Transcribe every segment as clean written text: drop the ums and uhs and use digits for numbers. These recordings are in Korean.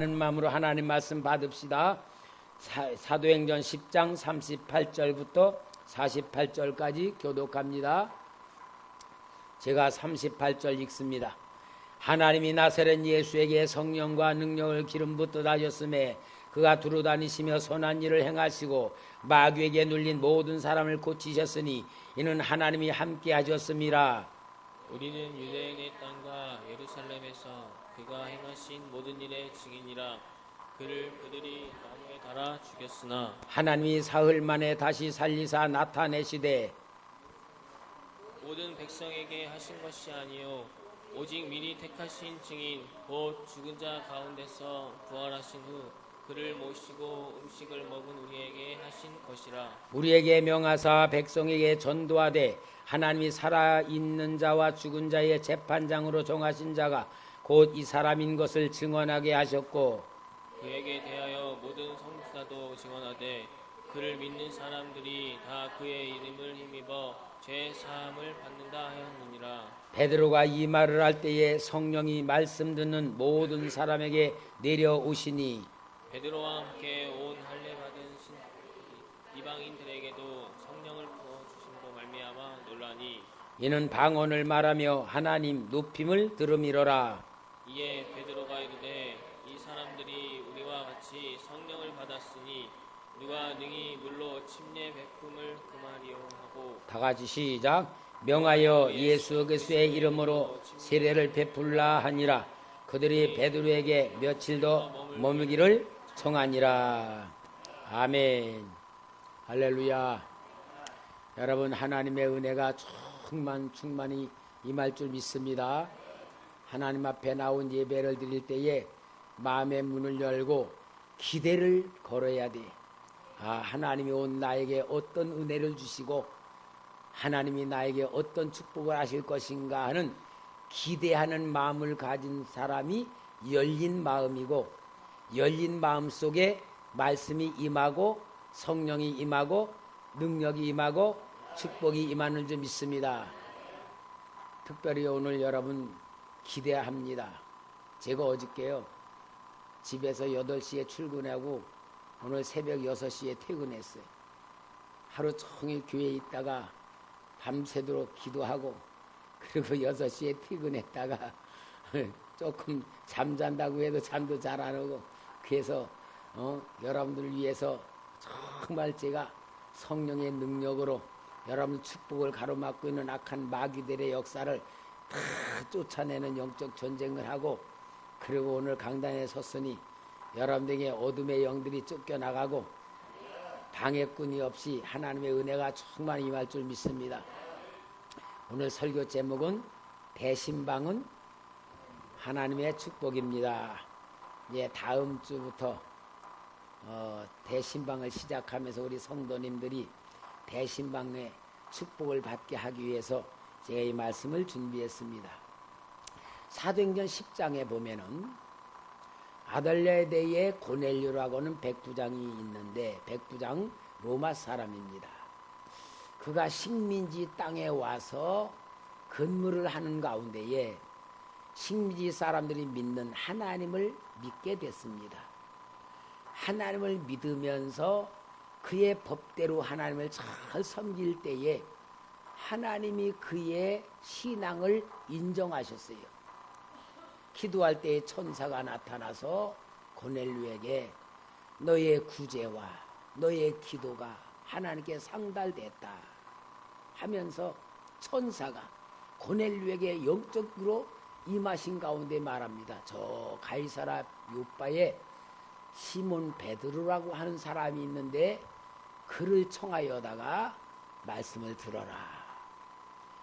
하는 마음으로 하나님 말씀 받읍시다. 사도행전 10장 38절부터 48절까지 교독합니다. 제가 38절 읽습니다. 하나님이 나사렛 예수에게 성령과 능력을 기름 붓듯 하셨음에 그가 두루다니시며 선한 일을 행하시고 마귀에게 눌린 모든 사람을 고치셨으니 이는 하나님이 함께 하셨음이라. 우리는 유대인의 땅과 예루살렘에서 그가 행하신 모든 일의 증인이라. 그들이 나무에 달아 죽였으나 하나님이 사흘 만에 다시 살리사 나타내시되 모든 백성에게 하신 것이 아니요 오직 미리 택하신 증인 곧 죽은 자 가운데서 부활하신 후 그를 모시고 음식을 먹은 우리에게 하신 것이라. 우리에게 명하사 백성에게 전도하되 하나님이 살아있는 자와 죽은 자의 재판장으로 정하신 자가 곧 이 사람인 것을 증언하게 하셨고 그에게 대하여 모든 성사도 증언하되 그를 믿는 사람들이 다 그의 이름을 힘입어 죄 사함을 받는다 하였느니라. 베드로가 이 말을 할 때에 성령이 말씀 듣는 모든 사람에게 내려오시니 베드로와 함께 온 할례 받은 이방인들에게도 성령을 부어 주심으로 말미암아 놀라니 이는 방언을 말하며 하나님 높임을 들음이로라. 이에 베드로가 이르되 이 사람들이 우리와 같이 성령을 받았으니 누가 능히 물로 침례 베품을 금하리요 하고 다 같이 시작. 명하여 예수 그리스도의 이름으로 세례를 베풀라 하니라. 그들이 베드로에게 며칠 더 머물기를 청하니라. 아멘. 할렐루야. 여러분, 하나님의 은혜가 충만히 임할 줄 믿습니다. 하나님 앞에 나온 예배를 드릴 때에 마음의 문을 열고 기대를 걸어야 돼. 하나님이 온 나에게 어떤 은혜를 주시고 하나님이 나에게 어떤 축복을 하실 것인가 하는 기대하는 마음을 가진 사람이 열린 마음이고, 열린 마음 속에 말씀이 임하고 성령이 임하고 능력이 임하고 축복이 임하는 줄 믿습니다. 특별히 오늘 여러분 기대합니다. 제가 어저께요 집에서 8시에 출근하고 오늘 새벽 6시에 퇴근했어요. 하루 종일 교회에 있다가 밤새도록 기도하고 그리고 6시에 퇴근했다가 조금 잠잔다고 해도 잠도 잘 안 오고, 그래서 여러분들을 위해서 정말 제가 성령의 능력으로 여러분 축복을 가로막고 있는 악한 마귀들의 역사를 다 쫓아내는 영적 전쟁을 하고, 그리고 오늘 강단에 섰으니 여러분들에게 어둠의 영들이 쫓겨나가고 방해꾼이 없이 하나님의 은혜가 충만히 임할 줄 믿습니다. 오늘 설교 제목은 대신방은 하나님의 축복입니다. 다음 주부터 대신방을 시작하면서 우리 성도님들이 대신방의 축복을 받게 하기 위해서 제가 이 말씀을 준비했습니다. 사도행전 10장에 보면은 아달랴에대의 고넬료라고는 백부장이 있는데, 백부장 로마 사람입니다. 그가 식민지 땅에 와서 근무를 하는 가운데에 식민지 사람들이 믿는 하나님을 믿게 됐습니다. 하나님을 믿으면서 그의 법대로 하나님을 잘 섬길 때에 하나님이 그의 신앙을 인정하셨어요. 기도할 때에 천사가 나타나서 고넬료에게 너의 구제와 너의 기도가 하나님께 상달됐다 하면서 천사가 고넬료에게 영적으로 임하신 가운데 말합니다. 저 가이사라 요바에 시몬 베드로라고 하는 사람이 있는데 그를 청하여다가 말씀을 들어라.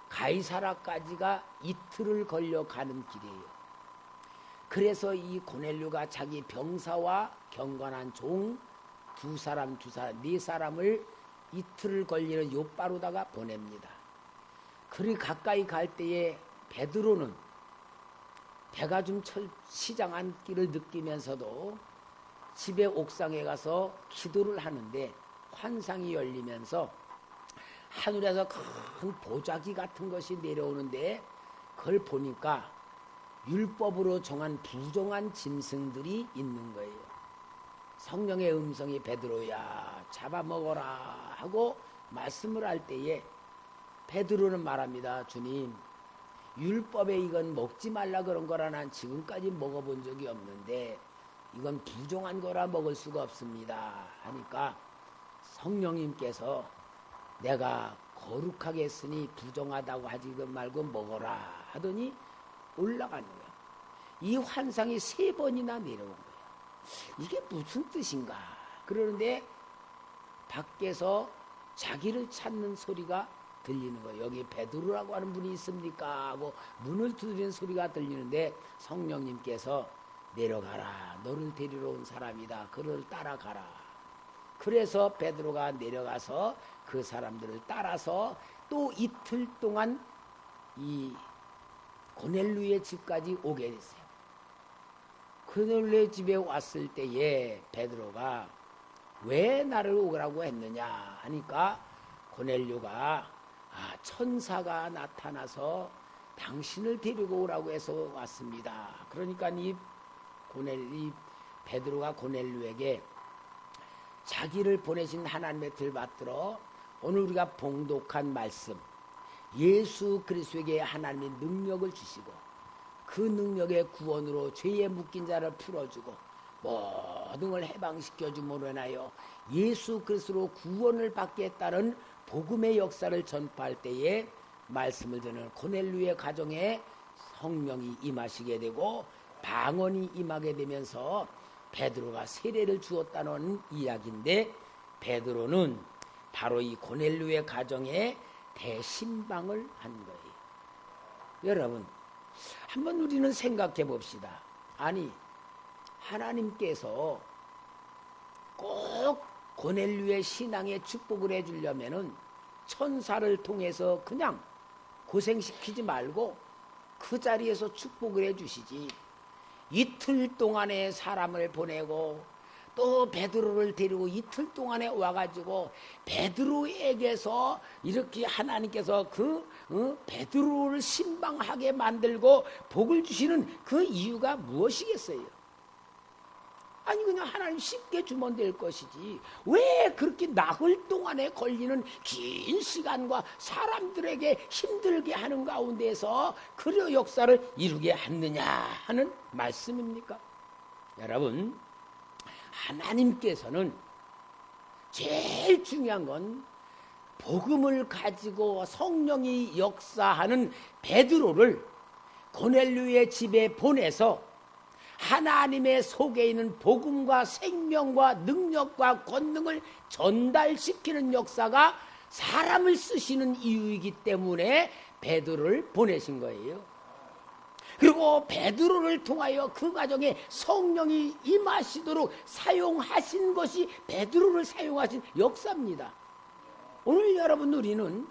가이사라까지가 이틀을 걸려 가는 길이에요. 그래서 이 고넬료가 자기 병사와 경건한 종 네 사람을 이틀을 걸리는 요바로다가 보냅니다. 그리 가까이 갈 때에 베드로는 배가 좀 시장한 길을 느끼면서도 집의 옥상에 가서 기도를 하는데 환상이 열리면서 하늘에서 큰 보자기 같은 것이 내려오는데 그걸 보니까 율법으로 정한 부정한 짐승들이 있는 거예요. 성령의 음성이 베드로야 잡아먹어라 하고 말씀을 할 때에 베드로는 말합니다. 주님, 율법에 이건 먹지 말라 그런 거라 난 지금까지 먹어본 적이 없는데 이건 부정한 거라 먹을 수가 없습니다 하니까 성령님께서 내가 거룩하게 했으니 부정하다고 하지 말고 먹어라 하더니 올라가는 거야. 이 환상이 3번이나 내려온 거야. 이게 무슨 뜻인가? 그러는데 밖에서 자기를 찾는 소리가 들리는 거예요. 여기 베드로라고 하는 분이 있습니까? 하고 문을 두드리는 소리가 들리는데 성령님께서 내려가라. 너를 데리러 온 사람이다. 그를 따라가라. 그래서 베드로가 내려가서 그 사람들을 따라서 또 이틀 동안 이 고넬료의 집까지 오게 됐어요. 고넬료의 집에 왔을 때에 베드로가 왜 나를 오라고 했느냐 하니까 고넬료가 천사가 나타나서 당신을 데리고 오라고 해서 왔습니다. 그러니까 이 베드로가 고넬료에게 자기를 보내신 하나님의 뜻을 받들어 오늘 우리가 봉독한 말씀 예수 그리스도에게 하나님의 능력을 주시고 그 능력의 구원으로 죄에 묶인 자를 풀어주고 모든 걸 해방시켜줌으로 인하여 예수 그리스도로 구원을 받게 따른 복음의 역사를 전파할 때에 말씀을 듣는 고넬료의 가정에 성령이 임하시게 되고 방언이 임하게 되면서 베드로가 세례를 주었다는 이야기인데 베드로는 바로 이 고넬료의 가정에 대신방을 한 거예요. 여러분 한번 우리는 생각해 봅시다. 아니 하나님께서 꼭 고넬료의 신앙에 축복을 해주려면은 천사를 통해서 그냥 고생시키지 말고 그 자리에서 축복을 해주시지. 이틀 동안에 사람을 보내고 또 베드로를 데리고 이틀 동안에 와가지고 베드로에게서 이렇게 하나님께서 베드로를 신방하게 만들고 복을 주시는 그 이유가 무엇이겠어요? 아니 그냥 하나님 쉽게 주면 될 것이지 왜 그렇게 나흘 동안에 걸리는 긴 시간과 사람들에게 힘들게 하는 가운데서 그 역사를 이루게 하느냐 하는 말씀입니까? 여러분 하나님께서는 제일 중요한 건 복음을 가지고 성령이 역사하는 베드로를 고넬료의 집에 보내서 하나님의 속에 있는 복음과 생명과 능력과 권능을 전달시키는 역사가 사람을 쓰시는 이유이기 때문에 베드로를 보내신 거예요. 그리고 베드로를 통하여 그 가정에 성령이 임하시도록 사용하신 것이 베드로를 사용하신 역사입니다. 오늘 여러분 우리는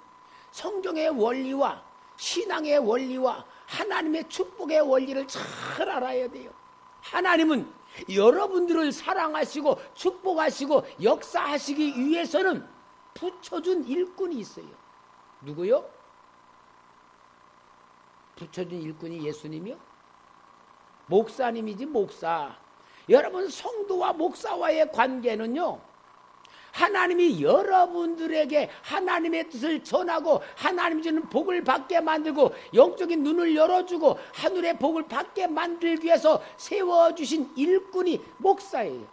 성경의 원리와 신앙의 원리와 하나님의 축복의 원리를 잘 알아야 돼요. 하나님은 여러분들을 사랑하시고 축복하시고 역사하시기 위해서는 붙여준 일꾼이 있어요. 누구요? 붙여준 일꾼이 예수님이요? 목사님이지 목사. 여러분 성도와 목사와의 관계는요. 하나님이 여러분들에게 하나님의 뜻을 전하고 하나님이 주는 복을 받게 만들고 영적인 눈을 열어주고 하늘의 복을 받게 만들기 위해서 세워주신 일꾼이 목사예요.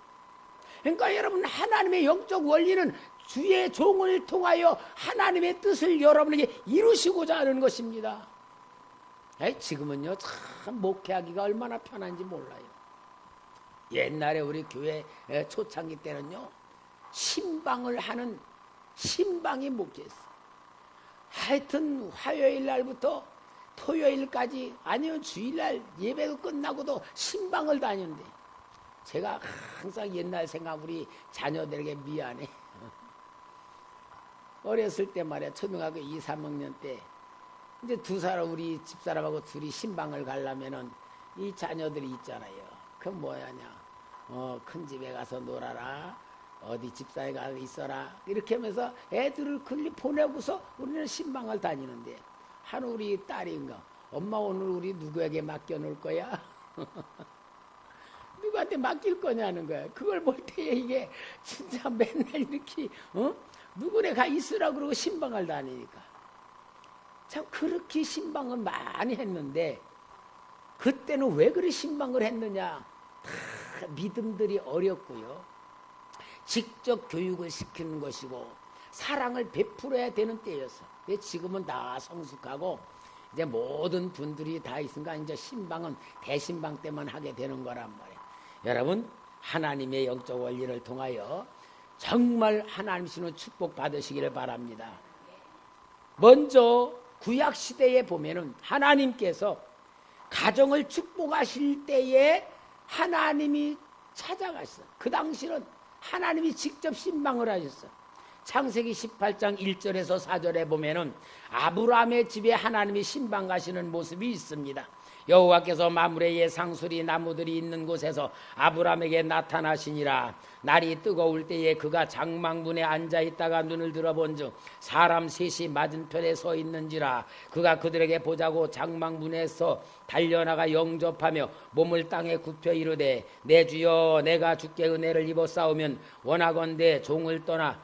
그러니까 여러분 하나님의 영적 원리는 주의 종을 통하여 하나님의 뜻을 여러분에게 이루시고자 하는 것입니다. 지금은요 참 목회하기가 얼마나 편한지 몰라요. 옛날에 우리 교회 초창기 때는요 신방을 하는 신방이 목회였어요. 하여튼 화요일 날부터 토요일까지 아니면 주일날 예배가 끝나고도 신방을 다니는데 제가 항상 옛날 생각 우리 자녀들에게 미안해. 어렸을 때 말이야 초등학교 2, 3학년 때 이제 두 사람 우리 집사람하고 둘이 신방을 가려면은 이 자녀들이 있잖아요. 그 뭐야냐 큰 집에 가서 놀아라. 어디 집사에 가서 있어라. 이렇게 하면서 애들을 글리 보내고서 우리는 신방을 다니는데 한 우리 딸인가 엄마 오늘 우리 누구에게 맡겨놓을 거야? 누구한테 맡길 거냐는 거야. 그걸 볼 때에 이게 진짜 맨날 이렇게 누구네 가 있으라 그러고 신방을 다니니까 참 그렇게 신방을 많이 했는데 그때는 왜 그리 신방을 했느냐? 다 믿음들이 어렵고요. 직접 교육을 시키는 것이고 사랑을 베풀어야 되는 때였어. 근데 지금은 다 성숙하고 이제 모든 분들이 다 있으니까 이제 신방은 대신방 때만 하게 되는 거란 말이에요. 여러분 하나님의 영적 원리를 통하여 정말 하나님 주시는 축복 받으시기를 바랍니다. 먼저 구약 시대에 보면은 하나님께서 가정을 축복하실 때에 하나님이 찾아갔어. 그 당시는 하나님이 직접 신방을 하셨어. 창세기 18장 1절에서 4절에 보면은 아브라함의 집에 하나님이 신방 가시는 모습이 있습니다. 여호와께서 마므레의 상수리 나무들이 있는 곳에서 아브라함에게 나타나시니라. 날이 뜨거울 때에 그가 장막문에 앉아있다가 눈을 들어본즉 사람 셋이 맞은편에 서 있는지라. 그가 그들에게 보자고 장막문에서 달려나가 영접하며 몸을 땅에 굽혀 이르되 내 주여 내가 주께 은혜를 입어 싸우면 원하건대 종을 떠나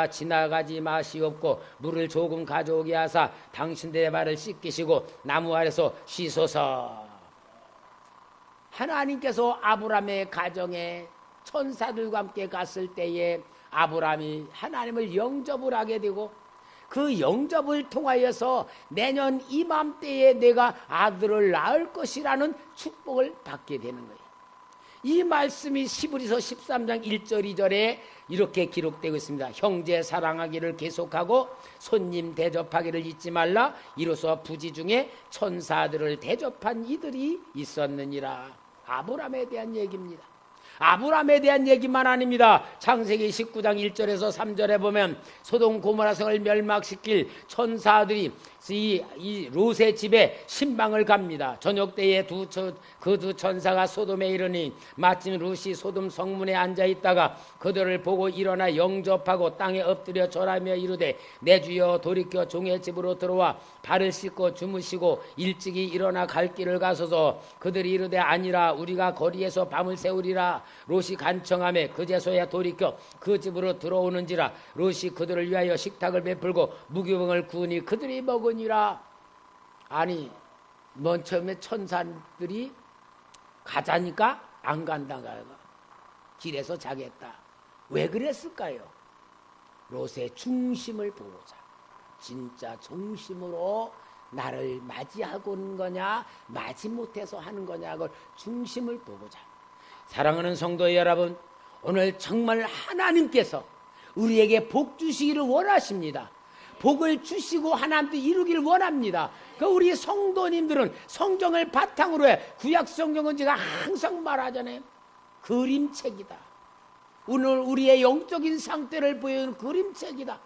지나가지 마시옵고 물을 조금 가져오게 하사 당신들의 발을 씻기시고 나무 아래서 쉬소서. 하나님께서 아브라함의 가정에 천사들과 함께 갔을 때에 아브라함이 하나님을 영접을 하게 되고 그 영접을 통하여서 내년 이맘때에 내가 아들을 낳을 것이라는 축복을 받게 되는 거예요. 이 말씀이 히브리서 13장 1절 2절에 이렇게 기록되고 있습니다. 형제 사랑하기를 계속하고 손님 대접하기를 잊지 말라. 이로써 부지 중에 천사들을 대접한 이들이 있었느니라. 아브라함에 대한 얘기입니다. 아브라함에 대한 얘기만 아닙니다. 창세기 19장 1절에서 3절에 보면 소돔 고모라 성을 멸망시킬 천사들이 이 롯의 집에 신방을 갑니다. 저녁 때에 그 두 천사가 소돔에 이르니 마침 롯이 소돔 성문에 앉아있다가 그들을 보고 일어나 영접하고 땅에 엎드려 절하며 이르되 내 주여 돌이켜 종의 집으로 들어와 발을 씻고 주무시고 일찍이 일어나 갈 길을 가소서. 그들이 이르되 아니라 우리가 거리에서 밤을 새우리라. 롯이 간청하며 그제서야 돌이켜 그 집으로 들어오는지라. 롯이 그들을 위하여 식탁을 베풀고 무교병을 구우니 그들이 먹으니라. 아니 맨 처음에 천사들이 가자니까 안 간다가 길에서 자겠다. 왜 그랬을까요? 롯의 중심을 보고자. 진짜 중심으로 나를 맞이하고 있는 거냐 맞이 못해서 하는 거냐 그걸 중심을 보고자. 사랑하는 성도 여러분, 오늘 정말 하나님께서 우리에게 복 주시기를 원하십니다. 복을 주시고 하나님도 이루기를 원합니다. 그 우리 성도님들은 성경을 바탕으로 해. 구약 성경은 제가 항상 말하잖아요. 그림책이다. 오늘 우리의 영적인 상태를 보여주는 그림책이다.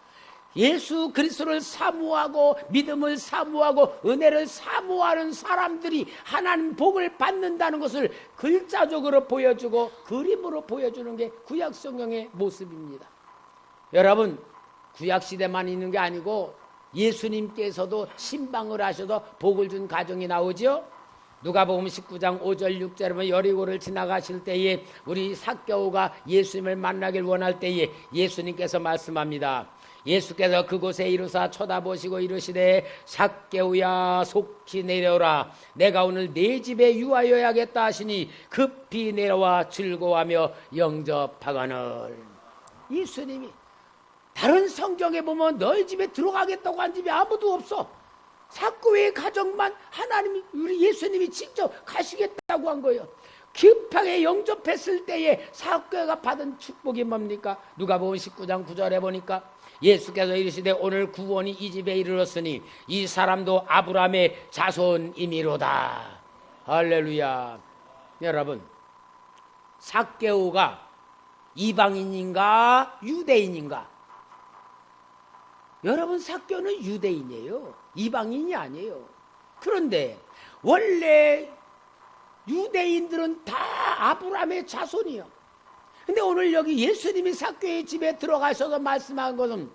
예수 그리스도를 사모하고 믿음을 사모하고 은혜를 사모하는 사람들이 하나님 복을 받는다는 것을 글자적으로 보여주고 그림으로 보여주는 게 구약 성경의 모습입니다. 여러분, 구약 시대만 있는 게 아니고 예수님께서도 신방을 하셔도 복을 준 가정이 나오죠. 누가복음 19장 5절 6절에 보면 여리고를 지나가실 때에 우리 삭개오가 예수님을 만나길 원할 때에 예수님께서 말씀합니다. 예수께서 그곳에 이르사 쳐다보시고 이르시되 삭개오야 속히 내려라. 내가 오늘 네 집에 유하여야겠다 하시니 급히 내려와 즐거워하며 영접하거늘. 예수님이 다른 성경에 보면 너희 집에 들어가겠다고 한 집이 아무도 없어. 삭개오의 가정만 하나님이 우리 예수님이 직접 가시겠다고 한 거예요. 급하게 영접했을 때에 삭개오가 받은 축복이 뭡니까? 누가복음 19장 9절에 보니까 예수께서 이르시되 오늘 구원이 이 집에 이르렀으니 이 사람도 아브라함의 자손이미로다. 할렐루야. 여러분, 삭개오가 이방인인가 유대인인가? 여러분, 삭개오는 유대인이에요. 이방인이 아니에요. 그런데 원래 유대인들은 다 아브라함의 자손이요. 근데 오늘 여기 예수님이 삭개오의 집에 들어가셔서 말씀한 것은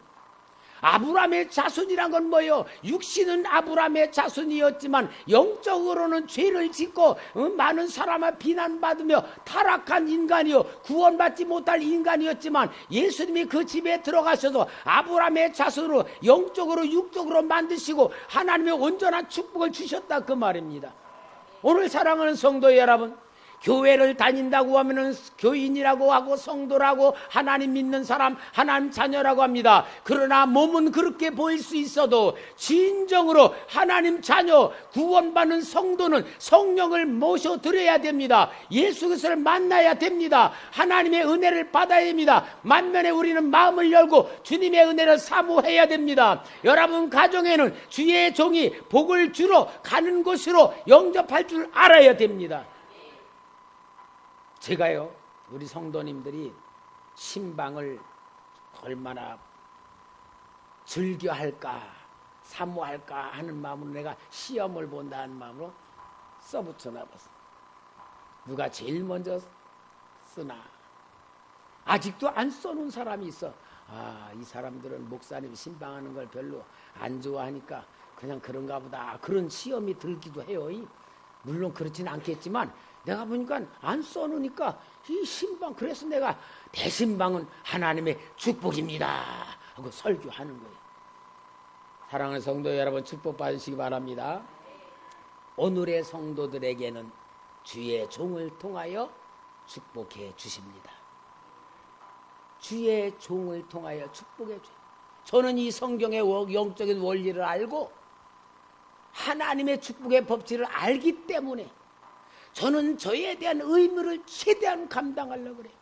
아브라함의 자손이란 건 뭐예요? 육신은 아브라함의 자손이었지만 영적으로는 죄를 짓고 많은 사람을 비난받으며 타락한 인간이요 구원받지 못할 인간이었지만 예수님이 그 집에 들어가셔서 아브라함의 자손으로 영적으로 육적으로 만드시고 하나님의 온전한 축복을 주셨다 그 말입니다. 오늘 사랑하는 성도 여러분, 교회를 다닌다고 하면은 교인이라고 하고 성도라고 하나님 믿는 사람, 하나님 자녀라고 합니다. 그러나 몸은 그렇게 보일 수 있어도 진정으로 하나님 자녀, 구원받는 성도는 성령을 모셔드려야 됩니다. 예수 그리스도를 만나야 됩니다. 하나님의 은혜를 받아야 됩니다. 만면에 우리는 마음을 열고 주님의 은혜를 사모해야 됩니다. 여러분 가정에는 주의 종이 복을 주러 가는 곳으로 영접할 줄 알아야 됩니다. 제가요, 우리 성도님들이 신방을 얼마나 즐겨할까, 사모할까 하는 마음으로 내가 시험을 본다는 마음으로 써붙여놔봤어. 누가 제일 먼저 쓰나? 아직도 안 써놓은 사람이 있어. 아, 이 사람들은 목사님이 신방하는 걸 별로 안 좋아하니까 그냥 그런가 보다. 그런 시험이 들기도 해요. 물론 그렇진 않겠지만 내가 보니까 안 써놓으니까 이 신방, 그래서 내가 대신방은 하나님의 축복입니다 하고 설교하는 거예요. 사랑하는 성도 여러분, 축복 받으시기 바랍니다. 오늘의 성도들에게는 주의 종을 통하여 축복해 주십니다. 주의 종을 통하여 축복해 주십니다. 저는 이 성경의 영적인 원리를 알고 하나님의 축복의 법칙을 알기 때문에 저는 저에 대한 의무를 최대한 감당하려고 그래요.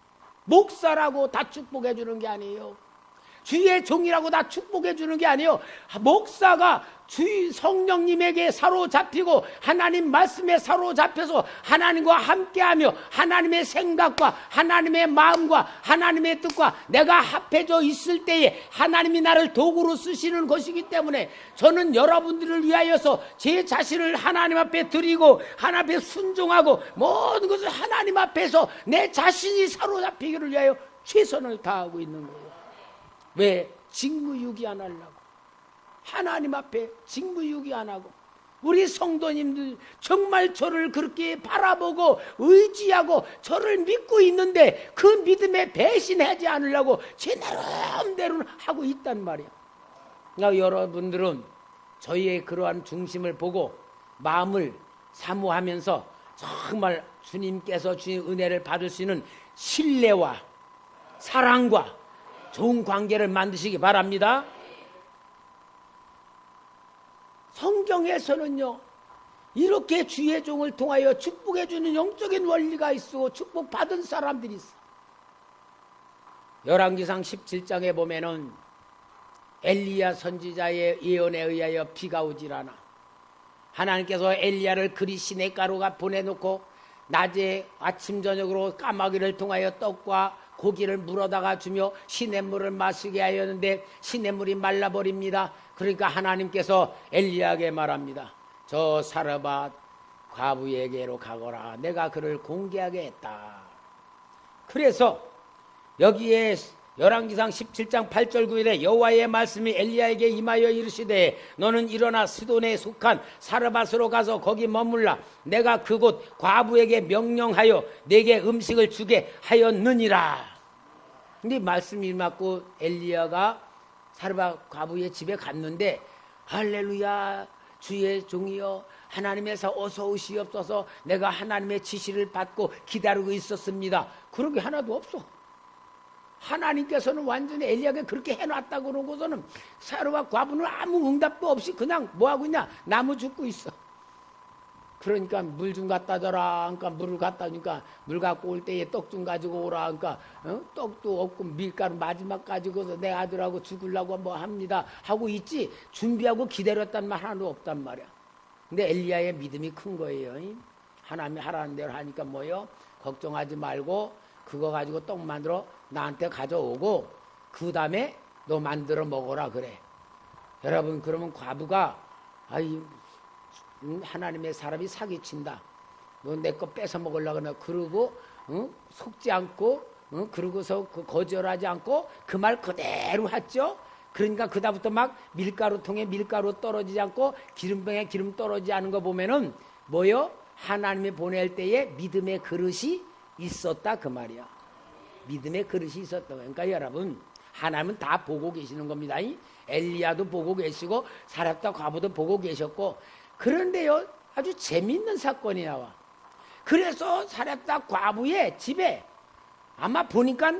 목사라고 다 축복해 주는 게 아니에요. 주의 종이라고 다 축복해 주는 게 아니에요. 목사가 주 성령님에게 사로잡히고 하나님 말씀에 사로잡혀서 하나님과 함께하며 하나님의 생각과 하나님의 마음과 하나님의 뜻과 내가 합해져 있을 때에 하나님이 나를 도구로 쓰시는 것이기 때문에 저는 여러분들을 위하여서 제 자신을 하나님 앞에 드리고 하나님 앞에 순종하고 모든 것을 하나님 앞에서 내 자신이 사로잡히기를 위하여 최선을 다하고 있는 거예요. 왜? 직무유기 안 하려고. 하나님 앞에 직무유기 안 하고 우리 성도님들 정말 저를 그렇게 바라보고 의지하고 저를 믿고 있는데 그 믿음에 배신하지 않으려고 제 나름대로 하고 있단 말이야. 그러니까 여러분들은 저희의 그러한 중심을 보고 마음을 사모하면서 정말 주님께서 주님 은혜를 받을 수 있는 신뢰와 사랑과 좋은 관계를 만드시기 바랍니다. 성경에서는요, 이렇게 주의 종을 통하여 축복해주는 영적인 원리가 있어. 축복받은 사람들이 있어. 열왕기상 17장에 보면은 엘리야 선지자의 예언에 의하여 비가 오질 않아. 하나님께서 엘리야를 그리 시냇가루가 보내놓고 낮에 아침 저녁으로 까마귀를 통하여 떡과 고기를 물어다가 주며 시냇물을 마시게 하였는데 시냇물이 말라버립니다. 그러니까 하나님께서 엘리야에게 말합니다. 저 사르밧 과부에게로 가거라. 내가 그를 공개하게 했다. 그래서 여기에 열왕기상 17장 8절 9절에 여호와의 말씀이 엘리야에게 임하여 이르시되 너는 일어나 시돈에 속한 사르밧으로 가서 거기 머물라. 내가 그곳 과부에게 명령하여 내게 음식을 주게 하였느니라. 근데 말씀이 맞고 엘리야가 사르밧 과부의 집에 갔는데 할렐루야 주의 종이여 하나님에서 어서 오시옵소서. 내가 하나님의 지시를 받고 기다리고 있었습니다. 그런 게 하나도 없어. 하나님께서는 완전히 엘리야에게 그렇게 해놨다고 그러고서는 사르밧 과부는 아무 응답도 없이 그냥 뭐하고 있냐, 나무 줍고 있어. 그러니까 물 좀 갖다 줘라. 그러니까 물을 갖다 주니까 물 갖고 올 때에 떡 좀 가지고 오라. 그러니까 떡도 없고 밀가루 마지막 가지고서 내 아들하고 죽으려고 뭐 합니다 하고 있지 준비하고 기다렸단 말 하나도 없단 말이야. 근데 엘리야의 믿음이 큰 거예요. 하나님이 하라는 대로 하니까 뭐요? 걱정하지 말고 그거 가지고 떡 만들어 나한테 가져오고 그 다음에 너 만들어 먹어라 그래. 여러분 그러면 과부가 하나님의 사람이 사기친다. 너 내 거 뺏어 먹으려고 그러나 그러고 속지 않고 그러고서 거절하지 않고 그 말 그대로 했죠. 그러니까 그다음부터 막 밀가루통에 밀가루 떨어지지 않고 기름병에 기름 떨어지지 않은 거 보면은 뭐요? 하나님이 보낼 때에 믿음의 그릇이 있었다 그 말이야. 믿음의 그릇이 있었다. 그러니까 여러분, 하나님은 다 보고 계시는 겁니다. 엘리야도 보고 계시고 사렙다 과부도 보고 계셨고, 그런데요 아주 재미있는 사건이 나와. 그래서 사렙다 과부의 집에 아마 보니까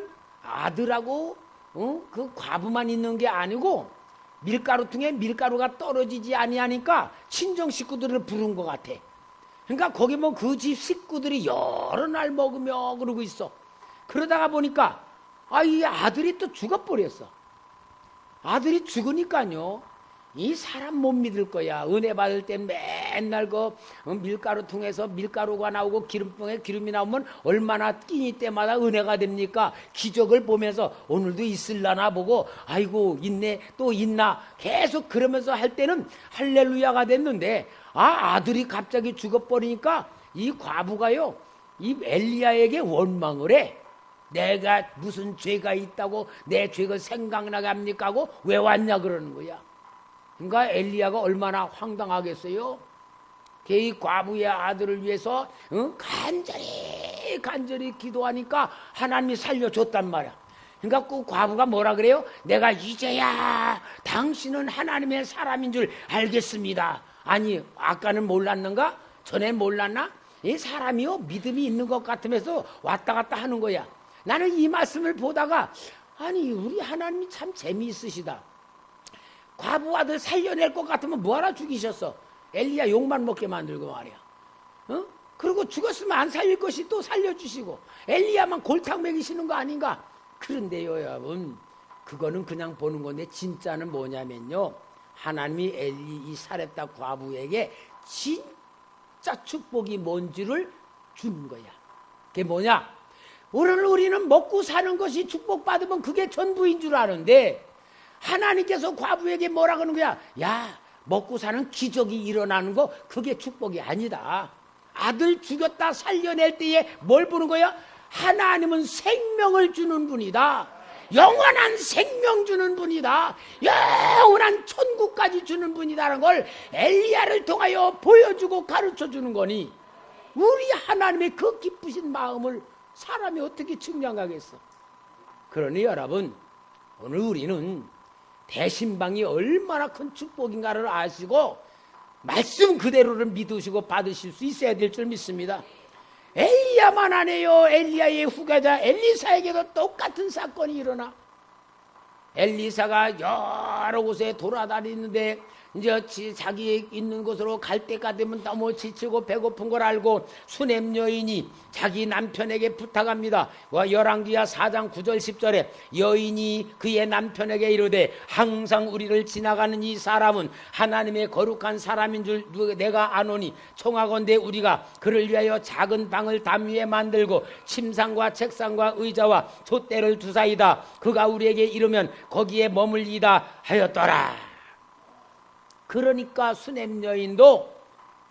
아들하고 그 과부만 있는 게 아니고 밀가루통에 밀가루가 떨어지지 아니하니까 친정 식구들을 부른 것 같아. 그러니까 거기 뭐 그 집 식구들이 여러 날 먹으며 그러고 있어. 그러다가 보니까 이 아들이 또 죽어버렸어. 아들이 죽으니까요, 이 사람 못 믿을 거야. 은혜 받을 땐 맨날 그 밀가루통에서 밀가루가 나오고 기름통에 기름이 나오면 얼마나 끼니 때마다 은혜가 됩니까? 기적을 보면서 오늘도 있을라나 보고 아이고 있네 또 있나 계속 그러면서 할 때는 할렐루야가 됐는데, 아들이 갑자기 죽어버리니까 이 과부가요 이 엘리야에게 원망을 해. 내가 무슨 죄가 있다고 내 죄가 생각나게 합니까 하고 왜 왔냐 그러는 거야. 그러니까 엘리야가 얼마나 황당하겠어요. 이 과부의 아들을 위해서 간절히 기도하니까 하나님이 살려줬단 말이야. 그러니까 그 과부가 뭐라 그래요? 내가 이제야 당신은 하나님의 사람인 줄 알겠습니다. 아니 아까는 몰랐는가? 전에 몰랐나? 이 사람이요 믿음이 있는 것 같으면서 왔다 갔다 하는 거야. 나는 이 말씀을 보다가 아니 우리 하나님이 참 재미있으시다. 과부 아들 살려낼 것 같으면 뭐하러 죽이셨어? 엘리야 욕만 먹게 만들고 말이야. 그리고 죽었으면 안 살릴 것이 또 살려주시고 엘리야만 골탕 먹이시는 거 아닌가? 그런데요 여러분, 그거는 그냥 보는 건데 진짜는 뭐냐면요, 하나님이 이 사렙다 과부에게 진짜 축복이 뭔지를 주는 거야. 그게 뭐냐? 오늘 우리는 먹고 사는 것이 축복받으면 그게 전부인 줄 아는데 하나님께서 과부에게 뭐라 그러는 거야? 야, 먹고 사는 기적이 일어나는 거 그게 축복이 아니다. 아들 죽였다 살려낼 때에 뭘 보는 거야? 하나님은 생명을 주는 분이다. 영원한 생명 주는 분이다. 영원한 천국까지 주는 분이다라는 걸 엘리야를 통하여 보여주고 가르쳐주는 거니, 우리 하나님의 그 기쁘신 마음을 사람이 어떻게 측량하겠어? 그러니 여러분, 오늘 우리는 대신방이 얼마나 큰 축복인가를 아시고 말씀 그대로를 믿으시고 받으실 수 있어야 될 줄 믿습니다. 엘리야만 안 해요. 엘리야의 후계자 엘리사에게도 똑같은 사건이 일어나. 엘리사가 여러 곳에 돌아다니는데 이제 자기 있는 곳으로 갈 때가 되면 너무 지치고 배고픈 걸 알고 수넴 여인이 자기 남편에게 부탁합니다. 열왕기하 4장 9절 10절에 여인이 그의 남편에게 이르되 항상 우리를 지나가는 이 사람은 하나님의 거룩한 사람인 줄 내가 아노니 청하건대 우리가 그를 위하여 작은 방을 담 위에 만들고 침상과 책상과 의자와 촛대를 두사이다. 그가 우리에게 이르면 거기에 머물리다 하였더라. 그러니까 수넴 여인도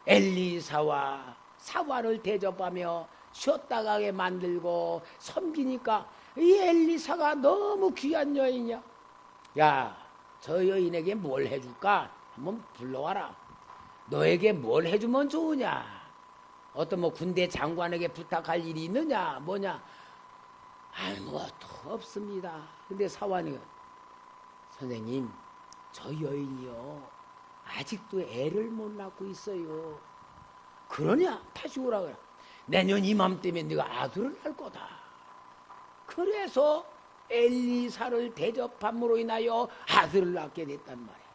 엘리사와 사화를 대접하며 쉬었다 가게 만들고 섬기니까 이 엘리사가 너무 귀한 여인이야. 야, 저 여인에게 뭘 해줄까? 한번 불러와라. 너에게 뭘 해주면 좋으냐? 어떤 뭐 군대 장관에게 부탁할 일이 있느냐? 뭐냐? 아무것도 없습니다. 근데 사환이 선생님, 저 여인이요 아직도 애를 못 낳고 있어요. 그러냐? 다시 오라 그래. 내년 이맘때면 네가 아들을 낳을 거다. 그래서 엘리사를 대접함으로 인하여 아들을 낳게 됐단 말이야.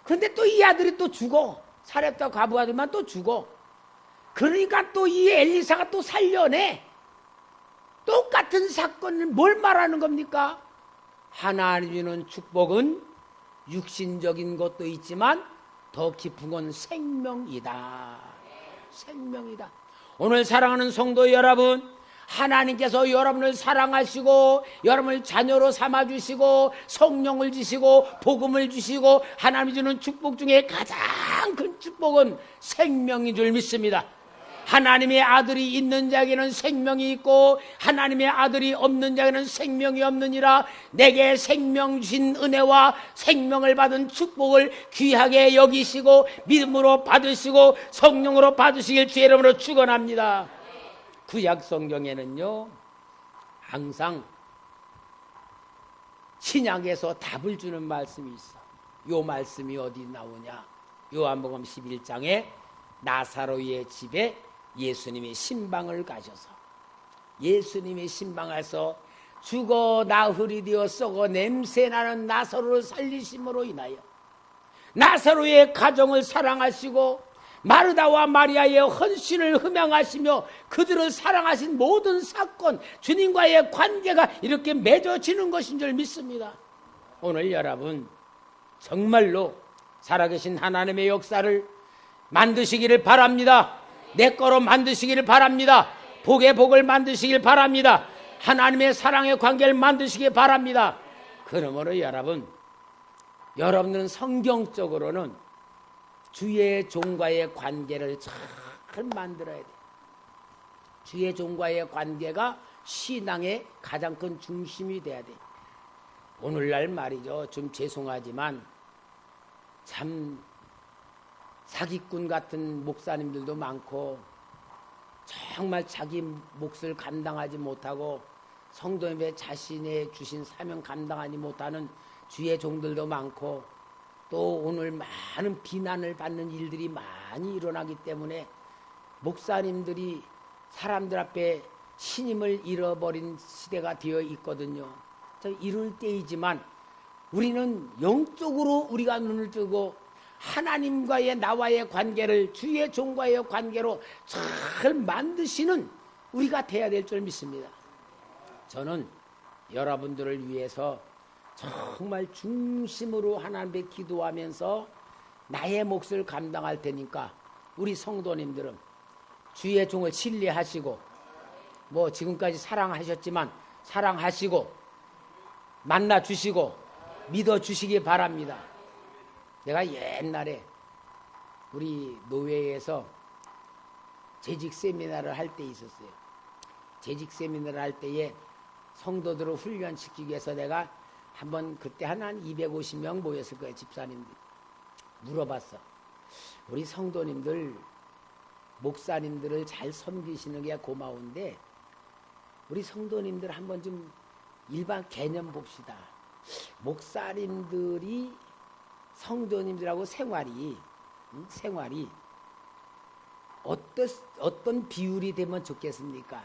근데 또 이 아들이 또 죽어. 사렙다 과부 아들만 또 죽어. 그러니까 또 이 엘리사가 또 살려내. 똑같은 사건을 뭘 말하는 겁니까? 하나님 주는 축복은 육신적인 것도 있지만 더 깊은 건 생명이다. 생명이다. 오늘 사랑하는 성도 여러분, 하나님께서 여러분을 사랑하시고 여러분을 자녀로 삼아주시고 성령을 주시고 복음을 주시고 하나님이 주는 축복 중에 가장 큰 축복은 생명인 줄 믿습니다. 하나님의 아들이 있는 자에게는 생명이 있고 하나님의 아들이 없는 자에게는 생명이 없느니라. 내게 생명 주신 은혜와 생명을 받은 축복을 귀하게 여기시고 믿음으로 받으시고 성령으로 받으시길 주의 이름으로 축원합니다. 구약 성경에는요 항상 신약에서 답을 주는 말씀이 있어. 요 말씀이 어디 나오냐? 요한복음 11장에 나사로의 집에 예수님이 신방을 가셔서 예수님이 신방에서 죽어 나흘이 되어 썩어 냄새나는 나사로를 살리심으로 인하여 나사로의 가정을 사랑하시고 마르다와 마리아의 헌신을 흠양하시며 그들을 사랑하신 모든 사건, 주님과의 관계가 이렇게 맺어지는 것인 줄 믿습니다. 오늘 여러분 정말로 살아계신 하나님의 역사를 만드시기를 바랍니다. 내 거로 만드시기를 바랍니다. 복의 복을 만드시길 바랍니다. 하나님의 사랑의 관계를 만드시기 바랍니다. 그러므로 여러분들은 성경적으로는 주의 종과의 관계를 잘 만들어야 돼. 주의 종과의 관계가 신앙의 가장 큰 중심이 돼야 돼. 오늘날 말이죠. 좀 죄송하지만 참 사기꾼 같은 목사님들도 많고 정말 자기 몫을 감당하지 못하고 성도님의 자신의 주신 사명 감당하지 못하는 주의 종들도 많고 또 오늘 많은 비난을 받는 일들이 많이 일어나기 때문에 목사님들이 사람들 앞에 신임을 잃어버린 시대가 되어 있거든요. 이럴 때이지만 우리는 영적으로 우리가 눈을 뜨고 하나님과의 나와의 관계를 주의 종과의 관계로 잘 만드시는 우리가 돼야 될 줄 믿습니다. 저는 여러분들을 위해서 정말 중심으로 하나님께 기도하면서 나의 몫을 감당할 테니까 우리 성도님들은 주의 종을 신뢰하시고 뭐 지금까지 사랑하셨지만 사랑하시고 만나주시고 믿어주시기 바랍니다. 내가 옛날에 우리 노회에서 재직 세미나를 할 때 있었어요. 재직 세미나를 할 때에 성도들을 훈련시키기 위해서 내가 한번 그때 한 250명 모였을 거예요. 집사님들 물어봤어. 우리 성도님들 목사님들을 잘 섬기시는 게 고마운데 우리 성도님들 한번 좀 일반 개념 봅시다. 목사님들이 성도님들하고 생활이 어떤 비율이 되면 좋겠습니까?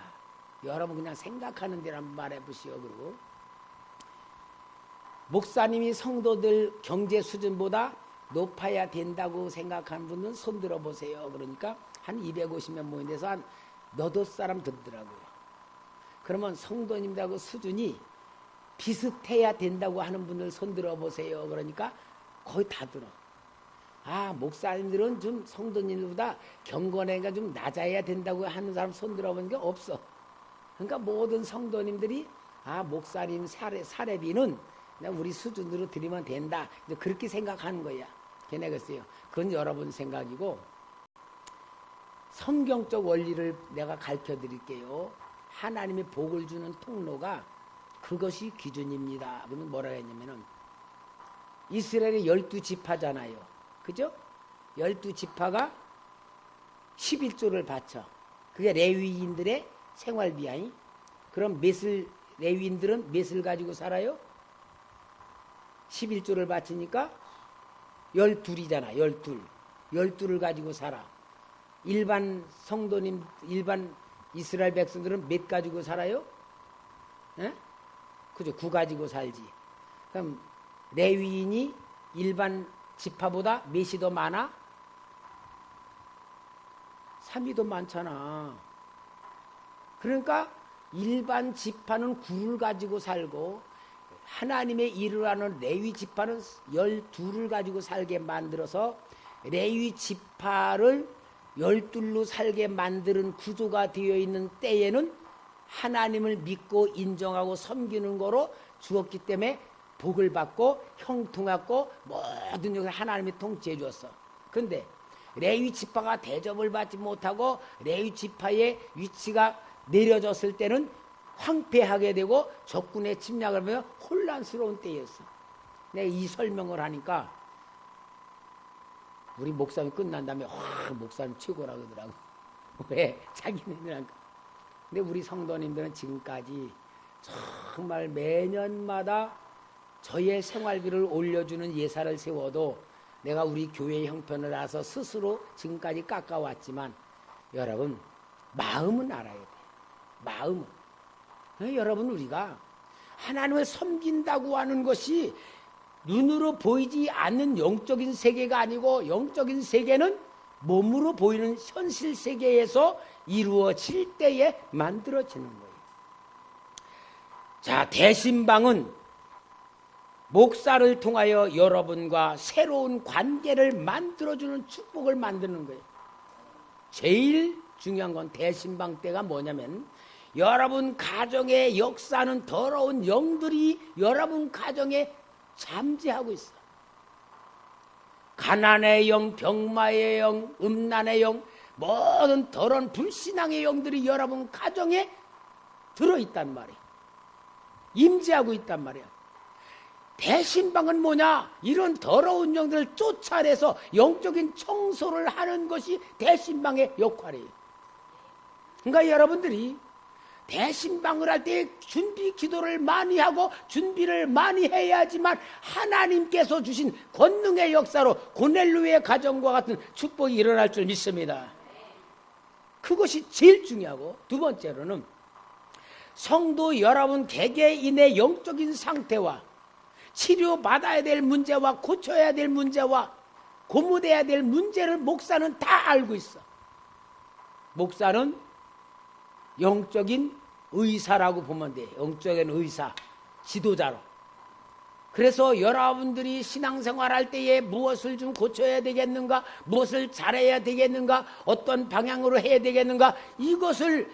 여러분 그냥 생각하는 대로 한번 말해보시오. 그리고 목사님이 성도들 경제 수준보다 높아야 된다고 생각하는 분은 손 들어보세요. 그러니까 한 250명 모인 데서 한 너댓 사람 듣더라고요. 그러면 성도님들하고 수준이 비슷해야 된다고 하는 분들 손 들어보세요. 그러니까 거의 다 들어. 목사님들은 좀 성도님들보다 경건회가 좀 낮아야 된다고 하는 사람 손 들어보니까 없어. 그러니까 모든 성도님들이 목사님 사례비는 그냥 우리 수준으로 드리면 된다. 그렇게 생각하는 거야. 걔네겠어요. 그건 여러분 생각이고 성경적 원리를 내가 가르쳐 드릴게요. 하나님의 복을 주는 통로가 그것이 기준입니다. 그러면 뭐라 했냐면은 이스라엘의 12지파잖아요. 그죠? 12지파가 11조를 바쳐. 그게 레위인들의 생활비야. 그럼 레위인들은 몇을 가지고 살아요? 11조를 바치니까 12이잖아. 12를 가지고 살아. 일반 성도님, 일반 이스라엘 백성들은 몇 가지고 살아요? 에? 그죠? 9 가지고 살지. 그럼 레위인이 일반 지파보다 몇이 더 많아? 3이 더 많잖아. 그러니까 일반 지파는 9를 가지고 살고 하나님의 일을 하는 레위 지파는 12를 가지고 살게 만들어서 레위 지파를 12로 살게 만드는 구조가 되어 있는 때에는 하나님을 믿고 인정하고 섬기는 거로 주었기 때문에 복을 받고 형통하고 모든 것을 하나님이 통치해 주었어. 그런데 레위 지파가 대접을 받지 못하고 레위 지파의 위치가 내려졌을 때는 황폐하게 되고 적군의 침략을 하며 혼란스러운 때였어. 내가 이 설명을 하니까 우리 목사님 끝난 다음에 목사님 최고라 그러더라고. 왜? 자기네들한테. 근데 우리 성도님들은 지금까지 정말 매년마다 저의 생활비를 올려주는 예산을 세워도 내가 우리 교회 형편을 알아서 스스로 지금까지 깎아왔지만 여러분 마음은 알아야 돼. 마음은. 여러분 우리가 하나님을 섬긴다고 하는 것이 눈으로 보이지 않는 영적인 세계가 아니고 영적인 세계는 몸으로 보이는 현실 세계에서 이루어질 때에 만들어지는 거예요. 자, 대신방은 목사를 통하여 여러분과 새로운 관계를 만들어주는 축복을 만드는 거예요. 제일 중요한 건 대신방 때가 뭐냐면 여러분 가정에 역사하는 더러운 영들이 여러분 가정에 잠재하고 있어. 가난의 영, 병마의 영, 음란의 영, 모든 더러운 불신앙의 영들이 여러분 가정에 들어있단 말이에요. 임재하고 있단 말이에요. 대신방은 뭐냐? 이런 더러운 영들을 쫓아내서 영적인 청소를 하는 것이 대신방의 역할이에요. 그러니까 여러분들이 대신방을 할 때 준비 기도를 많이 하고 준비를 많이 해야지만 하나님께서 주신 권능의 역사로 고넬료의 가정과 같은 축복이 일어날 줄 믿습니다. 그것이 제일 중요하고, 두 번째로는 성도 여러분 개개인의 영적인 상태와 치료받아야 될 문제와 고쳐야 될 문제와 고무돼야 될 문제를 목사는 다 알고 있어. 목사는 영적인 의사라고 보면 돼. 영적인 의사, 지도자로. 그래서 여러분들이 신앙생활할 때에 무엇을 좀 고쳐야 되겠는가, 무엇을 잘해야 되겠는가, 어떤 방향으로 해야 되겠는가, 이것을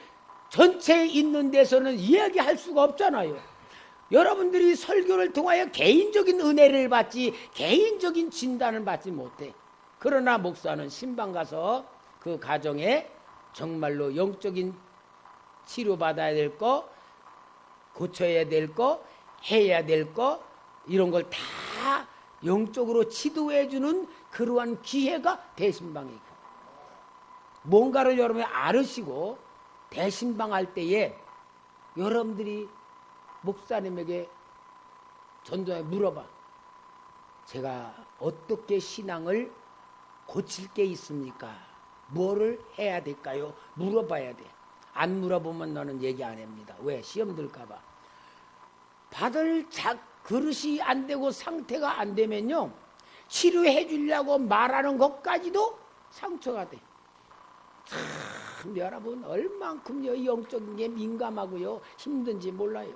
전체에 있는 데서는 이야기할 수가 없잖아요. 여러분들이 설교를 통하여 개인적인 은혜를 받지 개인적인 진단을 받지 못해. 그러나 목사는 신방 가서 그 가정에 정말로 영적인 치료받아야 될 거, 고쳐야 될 거, 해야 될 거, 이런 걸 다 영적으로 지도해 주는 그러한 기회가 대신방이고, 뭔가를 여러분이 알으시고 대신방 할 때에 여러분들이 목사님에게 전도에 물어봐. 제가 어떻게 신앙을 고칠 게 있습니까? 뭐를 해야 될까요? 물어봐야 돼. 안 물어보면 너는 얘기 안 합니다. 왜? 시험 들까 봐. 받을 그릇이 안 되고 상태가 안 되면요, 치료해 주려고 말하는 것까지도 상처가 돼. 참 여러분 얼만큼 영적인 게 민감하고요 힘든지 몰라요.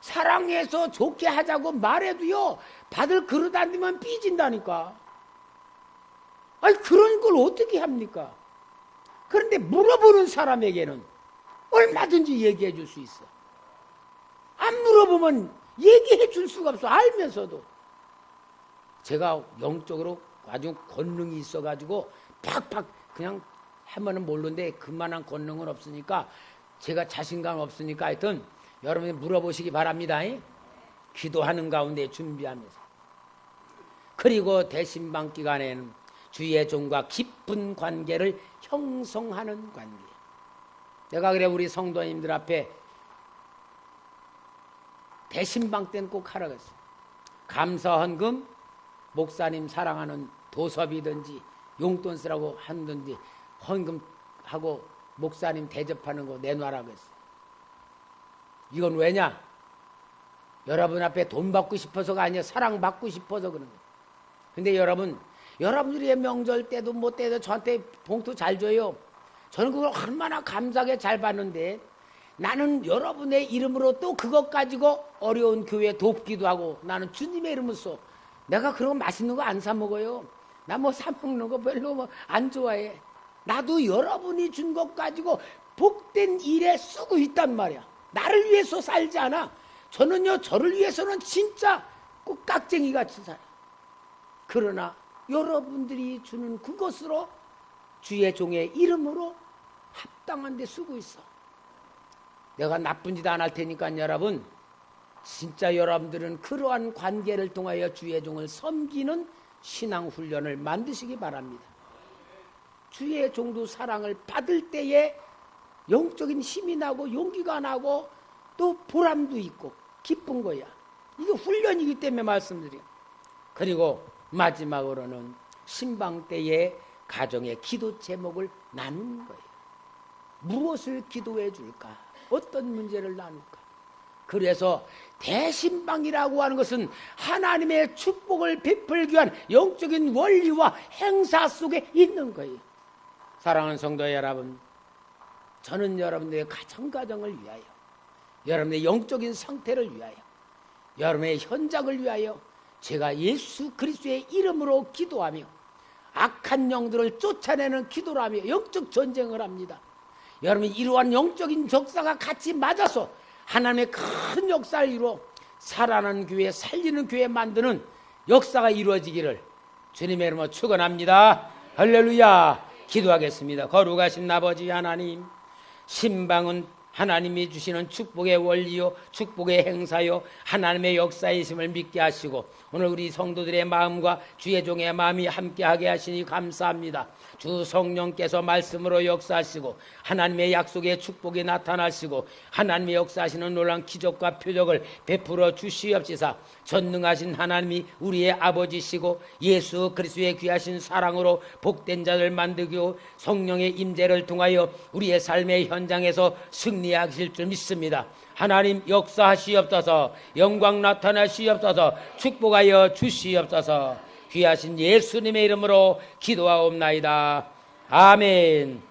사랑해서 좋게 하자고 말해도요 받을 그릇 안 되면 삐진다니까. 아니 그런 걸 어떻게 합니까? 그런데 물어보는 사람에게는 얼마든지 얘기해 줄 수 있어. 안 물어보면 얘기해 줄 수가 없어. 알면서도. 제가 영적으로 아주 권능이 있어가지고 팍팍 그냥 하면은 모르는데 그만한 권능은 없으니까, 제가 자신감 없으니까 하여튼 여러분이 물어보시기 바랍니다. 기도하는 가운데 준비하면서. 그리고 대신방 기간에는 주의 종과 깊은 관계를 형성하는 관계. 내가 그래 우리 성도님들 앞에 대신방 때는 꼭 하라겠어. 감사헌금, 목사님 사랑하는 도섭이든지 용돈 쓰라고 하든지 헌금하고 목사님 대접하는 거 내놔라고 했어. 이건 왜냐? 여러분 앞에 돈 받고 싶어서가 아니라 사랑받고 싶어서 그런 거예요. 근데 여러분들이 명절 때도 뭐 때도 저한테 봉투 잘 줘요. 저는 그걸 얼마나 감사하게 잘 받는데, 나는 여러분의 이름으로 또 그것 가지고 어려운 교회 돕기도 하고, 나는 주님의 이름을 써. 내가 그런 거 맛있는 거 안 사 먹어요. 나 뭐 사 먹는 거 별로 뭐 안 좋아해. 나도 여러분이 준 것 가지고 복된 일에 쓰고 있단 말이야. 나를 위해서 살지 않아. 저는요, 저를 위해서는 진짜 꼭 깍쟁이 같이 살아. 그러나 여러분들이 주는 그것으로 주의 종의 이름으로 합당한 데 쓰고 있어. 내가 나쁜 짓 안 할 테니까 여러분, 진짜 여러분들은 그러한 관계를 통하여 주의 종을 섬기는 신앙 훈련을 만드시기 바랍니다. 주의 종도 사랑을 받을 때에 영적인 힘이 나고 용기가 나고 또 보람도 있고 기쁜 거야. 이게 훈련이기 때문에 말씀드려요. 그리고 마지막으로는 신방 때에 가정의 기도 제목을 나누는 거예요. 무엇을 기도해 줄까? 어떤 문제를 나눌까? 그래서 대신방이라고 하는 것은 하나님의 축복을 베풀기 위한 영적인 원리와 행사 속에 있는 거예요. 사랑하는 성도 여러분, 저는 여러분들의 가정을 위하여, 여러분의 영적인 상태를 위하여, 여러분의 현장을 위하여 제가 예수 그리스도의 이름으로 기도하며 악한 영들을 쫓아내는 기도를 하며 영적 전쟁을 합니다. 여러분, 이러한 영적인 역사가 같이 맞아서 하나님의 큰 역사를 이루어 살아나는 교회, 살리는 교회 만드는 역사가 이루어지기를 주님의 이름으로 축원합니다. 할렐루야. 기도하겠습니다. 거룩하신 아버지 하나님, 신방은 하나님이 주시는 축복의 원리요, 축복의 행사요, 하나님의 역사이심을 믿게 하시고 오늘 우리 성도들의 마음과 주의 종의 마음이 함께하게 하시니 감사합니다. 주 성령께서 말씀으로 역사하시고 하나님의 약속의 축복이 나타나시고 하나님의 역사하시는 놀라운 기적과 표적을 베풀어 주시옵시사. 전능하신 하나님이 우리의 아버지시고 예수 그리스도의 귀하신 사랑으로 복된 자를 만들고 성령의 임재를 통하여 우리의 삶의 현장에서 승리하실 줄 믿습니다. 하나님 역사하시옵소서. 영광 나타나시옵소서. 축복하여 주시옵소서. 귀하신 예수님의 이름으로 기도하옵나이다. 아멘.